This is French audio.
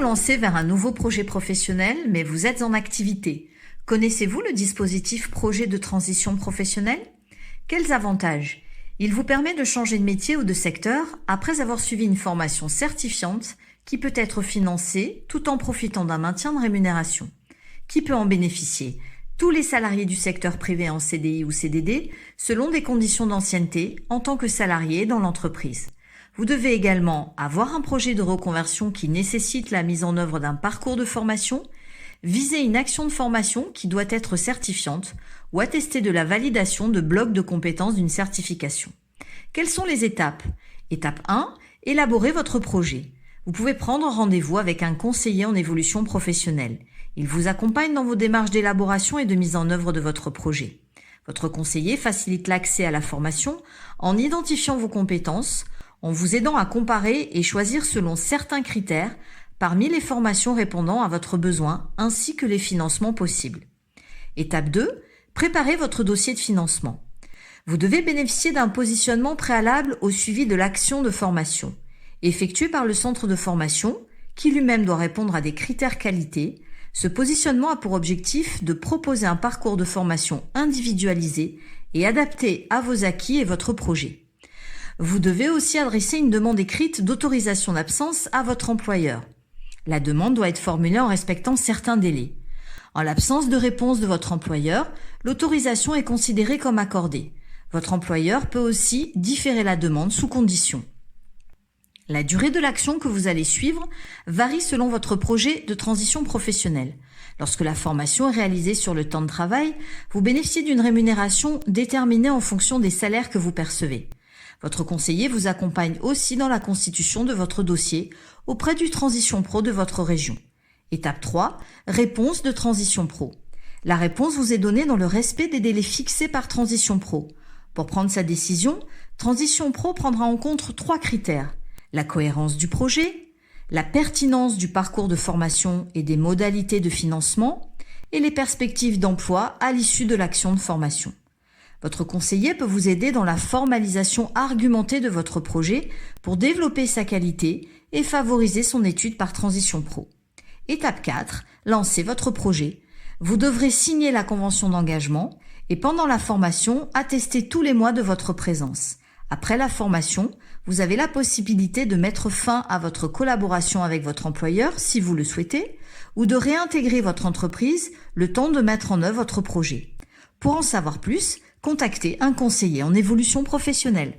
lancer vers un nouveau projet professionnel, mais vous êtes en activité. Connaissez-vous le dispositif projet de transition professionnelle? Quels avantages? Il vous permet de changer de métier ou de secteur après avoir suivi une formation certifiante qui peut être financée tout en profitant d'un maintien de rémunération. Qui peut en bénéficier? Tous les salariés du secteur privé en CDI ou CDD, selon des conditions d'ancienneté en tant que salarié dans l'entreprise. Vous devez également avoir un projet de reconversion qui nécessite la mise en œuvre d'un parcours de formation, viser une action de formation qui doit être certifiante ou attester de la validation de blocs de compétences d'une certification. Quelles sont les étapes? Étape 1, élaborer votre projet. Vous pouvez prendre rendez-vous avec un conseiller en évolution professionnelle. Il vous accompagne dans vos démarches d'élaboration et de mise en œuvre de votre projet. Votre conseiller facilite l'accès à la formation en identifiant vos compétences, en vous aidant à comparer et choisir selon certains critères parmi les formations répondant à votre besoin ainsi que les financements possibles. Étape 2, préparez votre dossier de financement. Vous devez bénéficier d'un positionnement préalable au suivi de l'action de formation, effectué par le centre de formation, qui lui-même doit répondre à des critères qualité. Ce positionnement a pour objectif de proposer un parcours de formation individualisé et adapté à vos acquis et votre projet. Vous devez aussi adresser une demande écrite d'autorisation d'absence à votre employeur. La demande doit être formulée en respectant certains délais. En l'absence de réponse de votre employeur, l'autorisation est considérée comme accordée. Votre employeur peut aussi différer la demande sous condition. La durée de l'action que vous allez suivre varie selon votre projet de transition professionnelle. Lorsque la formation est réalisée sur le temps de travail, vous bénéficiez d'une rémunération déterminée en fonction des salaires que vous percevez. Votre conseiller vous accompagne aussi dans la constitution de votre dossier auprès du Transition Pro de votre région. Étape 3, réponse de Transition Pro. La réponse vous est donnée dans le respect des délais fixés par Transition Pro. Pour prendre sa décision, Transition Pro prendra en compte 3 critères. La cohérence du projet, la pertinence du parcours de formation et des modalités de financement, et les perspectives d'emploi à l'issue de l'action de formation. Votre conseiller peut vous aider dans la formalisation argumentée de votre projet pour développer sa qualité et favoriser son étude par Transition Pro. Étape 4, lancez votre projet. Vous devrez signer la convention d'engagement et pendant la formation, attester tous les mois de votre présence. Après la formation, vous avez la possibilité de mettre fin à votre collaboration avec votre employeur si vous le souhaitez ou de réintégrer votre entreprise le temps de mettre en œuvre votre projet. Pour en savoir plus, contactez un conseiller en évolution professionnelle.